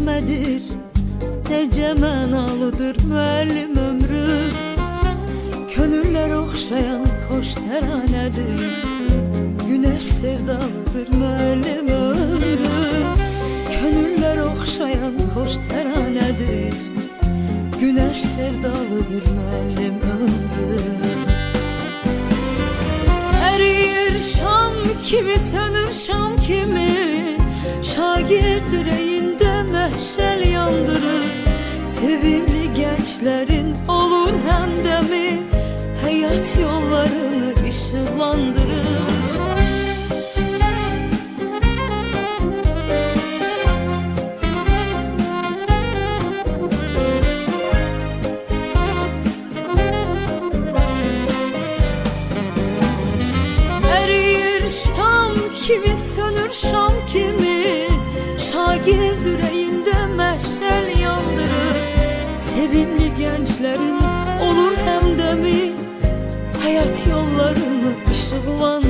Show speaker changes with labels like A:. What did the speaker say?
A: çeşmedir, nece mənalıdır müəllim ömrü. Könüller oxşayan xoş təranədir, güneş sevdalıdır müəllim ömrü. Könüller oxşayan xoş təranədir, güneş sevdalıdır müəllim ömrü. Eriyir şam kimi, sönür şam kimi, şagird yüreğinde məhşəl yandırır. Sevimli gençlerin olur həmdəmi, hayat yollarını ışıklandırır. Kimi sönür şam kimi, şagird yüreğinde məhşəl yandırır. Sevimli gençlerin olur həmdəmi, hayat yollarını ışıklandırır.